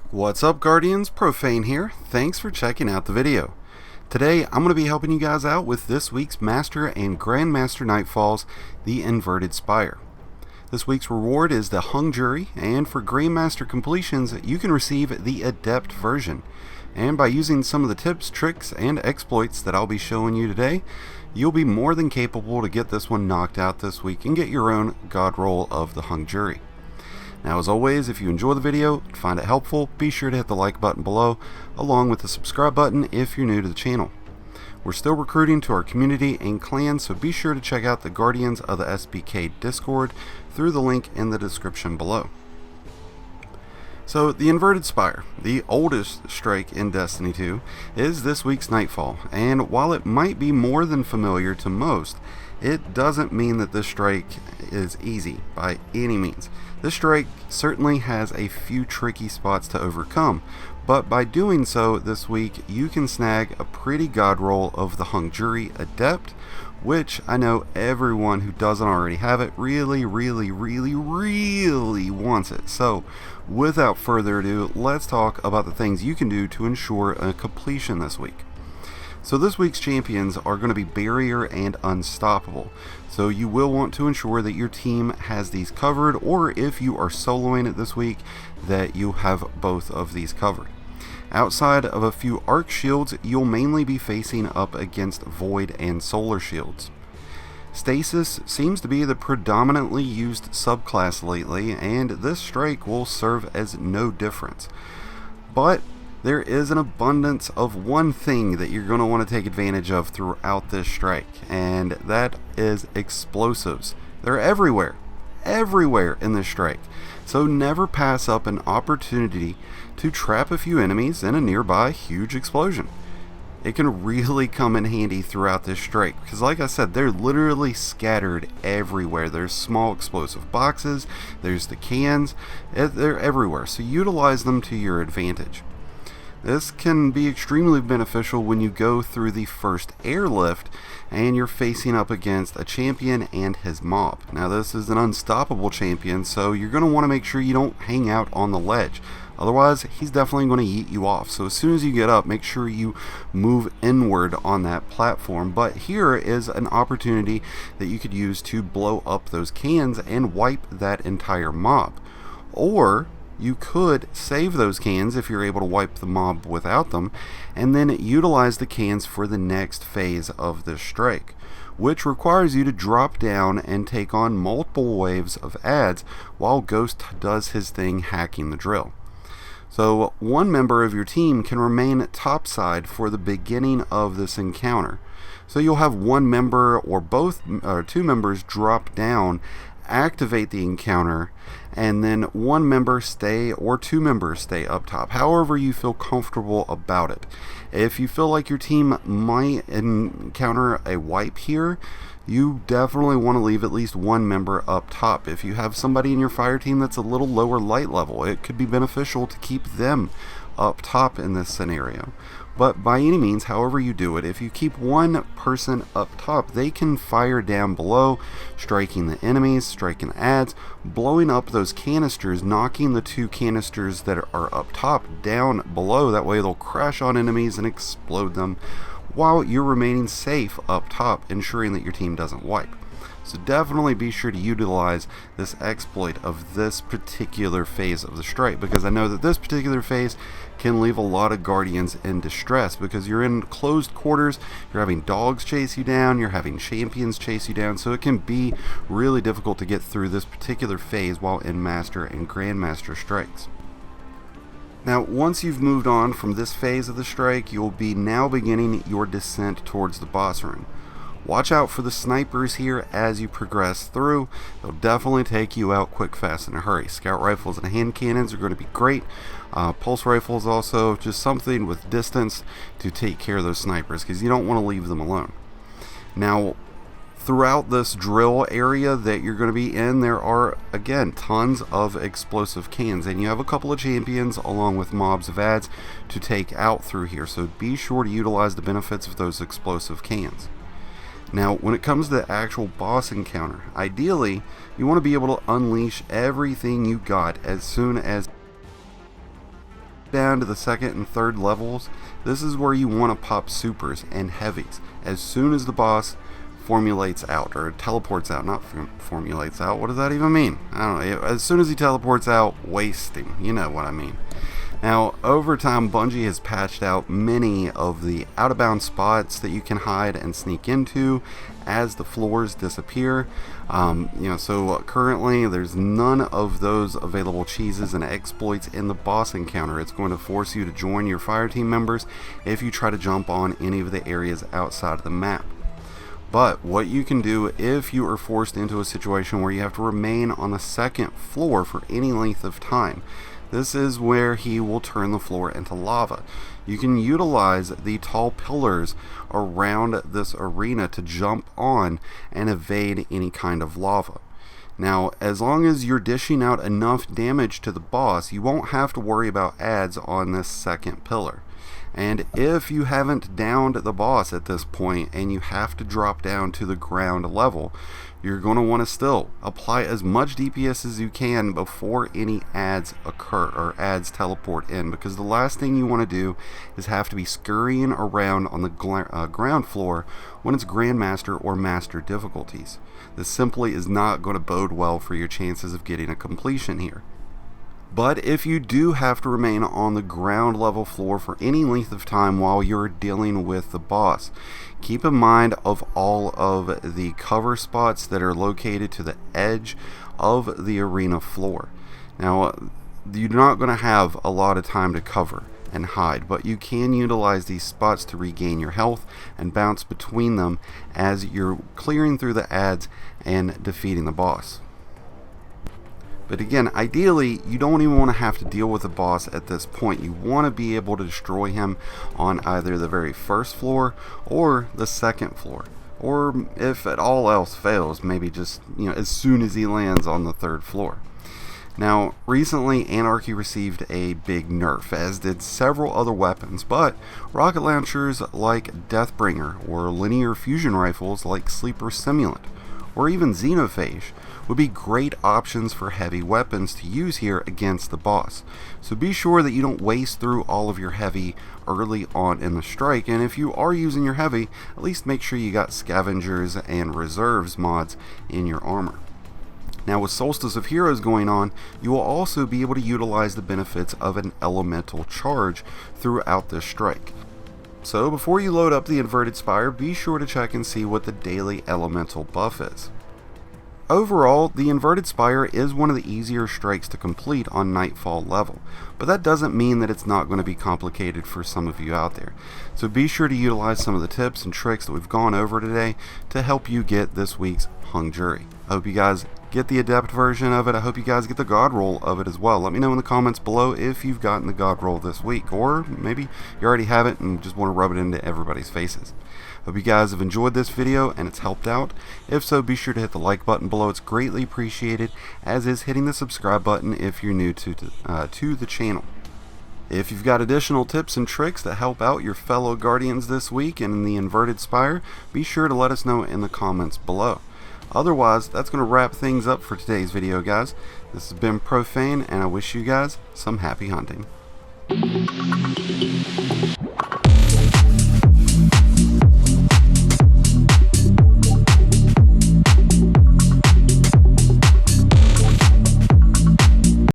What's up, Guardians? Profane here. Thanks for checking out the video. Today I'm going to be helping you guys out with this week's Master and Grandmaster Nightfalls, the Inverted Spire. This week's reward is the Hung Jury, and for Grandmaster completions you can receive the Adept version. And by using some of the tips, tricks, and exploits that I'll be showing you today, you'll be more than capable to get this one knocked out this week and get your own God roll of the Hung Jury. Now, as always, if you enjoy the video and find it helpful, be sure to hit the like button below, along with the subscribe button if you're new to the channel. We're still recruiting to our community and clan, so be sure to check out the Guardians of the SBK Discord through the link in the description below. So, the Inverted Spire, the oldest strike in Destiny 2, is this week's Nightfall, and while it might be more than familiar to most, it doesn't mean that this strike is easy by any means. This strike certainly has a few tricky spots to overcome, but by doing so this week you can snag a pretty god roll of the Hung Jury Adept, which I know everyone who doesn't already have it really wants it. So without further ado, let's talk about the things you can do to ensure a completion this week. So this week's champions are going to be Barrier and Unstoppable. So you will want to ensure that your team has these covered, or if you are soloing it this week, that you have both of these covered. Outside of a few arc shields, you'll mainly be facing up against Void and Solar shields. Stasis seems to be the predominantly used subclass lately, and this strike will serve as no difference. But there is an abundance of one thing that you're going to want to take advantage of throughout this strike, and that is explosives. They're everywhere in this strike. So never pass up an opportunity to trap a few enemies in a nearby huge explosion. It can really come in handy throughout this strike, because like I said, they're literally scattered everywhere. There's small explosive boxes, there's the cans, they're everywhere, so utilize them to your advantage. This can be extremely beneficial when you go through the first airlift and you're facing up against a champion and his mob. Now this is an unstoppable champion, so you're going to want to make sure you don't hang out on the ledge. Otherwise, he's definitely going to yeet you off. So as soon as you get up, make sure you move inward on that platform. But here is an opportunity that you could use to blow up those cans and wipe that entire mob. Or you could save those cans if you're able to wipe the mob without them, and then utilize the cans for the next phase of this strike, which requires you to drop down and take on multiple waves of adds while Ghost does his thing hacking the drill. So one member of your team can remain topside for the beginning of this encounter. So you'll have one member or both or two members drop down, activate the encounter, and then one member stay or two members stay up top, however you feel comfortable about it. If you feel like your team might encounter a wipe here, you definitely want to leave at least one member up top. If you have somebody in your fire team that's a little lower light level, it could be beneficial to keep them up top in this scenario. But by any means, however you do it, if you keep one person up top, they can fire down below, striking the enemies, striking the adds, blowing up those canisters, knocking the two canisters that are up top down below. That way they'll crash on enemies and explode them, while you're remaining safe up top, ensuring that your team doesn't wipe. So definitely be sure to utilize this exploit of this particular phase of the strike, because I know that this particular phase can leave a lot of Guardians in distress, because you're in closed quarters, you're having dogs chase you down, you're having champions chase you down, so it can be really difficult to get through this particular phase while in Master and Grandmaster strikes. Now, once you've moved on from this phase of the strike, you'll be now beginning your descent towards the boss room. Watch out for the snipers here as you progress through. They'll definitely take you out quick, fast, in a hurry. Scout rifles and hand cannons are going to be great. Pulse rifles also, just something with distance to take care of those snipers, because you don't want to leave them alone. Now, throughout this drill area that you're going to be in, there are, again, tons of explosive cans, and you have a couple of champions along with mobs of adds to take out through here, so be sure to utilize the benefits of those explosive cans. Now, when it comes to the actual boss encounter, ideally, you want to be able to unleash everything you got as soon as down to the second and third levels, this is where you want to pop supers and heavies as soon as the boss formulates out, or teleports out, not formulates out. What does that even mean? I don't know. As soon as he teleports out, waste him. You know what I mean. Now, over time, Bungie has patched out many of the out-of-bounds spots that you can hide and sneak into as the floors disappear. So currently there's none of those available cheeses and exploits in the boss encounter. It's going to force you to join your fire team members if you try to jump on any of the areas outside of the map. But what you can do if you are forced into a situation where you have to remain on the second floor for any length of time, this is where he will turn the floor into lava. You can utilize the tall pillars around this arena to jump on and evade any kind of lava. Now, as long as you're dishing out enough damage to the boss, you won't have to worry about adds on this second pillar. And if you haven't downed the boss at this point and you have to drop down to the ground level, you're going to want to still apply as much DPS as you can before any adds occur or adds teleport in, because the last thing you want to do is have to be scurrying around on the ground floor when it's Grandmaster or Master difficulties. This simply is not going to bode well for your chances of getting a completion here. But if you do have to remain on the ground level floor for any length of time while you're dealing with the boss, keep in mind of all of the cover spots that are located to the edge of the arena floor. Now, you're not going to have a lot of time to cover and hide, but you can utilize these spots to regain your health and bounce between them as you're clearing through the adds and defeating the boss. But again, ideally, you don't even want to have to deal with the boss at this point. You want to be able to destroy him on either the very first floor or the second floor. Or if at all else fails, maybe just, as soon as he lands on the third floor. Now, recently, Anarchy received a big nerf, as did several other weapons, but rocket launchers like Deathbringer, or linear fusion rifles like Sleeper Simulant, or even Xenophage would be great options for heavy weapons to use here against the boss. So be sure that you don't waste through all of your heavy early on in the strike, and if you are using your heavy, at least make sure you got scavengers and reserves mods in your armor. Now, with Solstice of Heroes going on, you will also be able to utilize the benefits of an elemental charge throughout this strike. So before you load up the Inverted Spire, be sure to check and see what the daily elemental buff is. Overall, the Inverted Spire is one of the easier strikes to complete on Nightfall level, but that doesn't mean that it's not going to be complicated for some of you out there. So be sure to utilize some of the tips and tricks that we've gone over today to help you get this week's Hung Jury. I hope you guys get the Adept version of it. I hope you guys get the God roll of it as well. Let me know in the comments below if you've gotten the God roll this week, or maybe you already have it and just want to rub it into everybody's faces. Hope you guys have enjoyed this video and it's helped out. If so, be sure to hit the like button below. It's greatly appreciated, as is hitting the subscribe button if you're new to the channel. If you've got additional tips and tricks that help out your fellow Guardians this week and in the Inverted Spire, be sure to let us know in the comments below. Otherwise, that's going to wrap things up for today's video, guys. This has been Profane, and I wish you guys some happy hunting.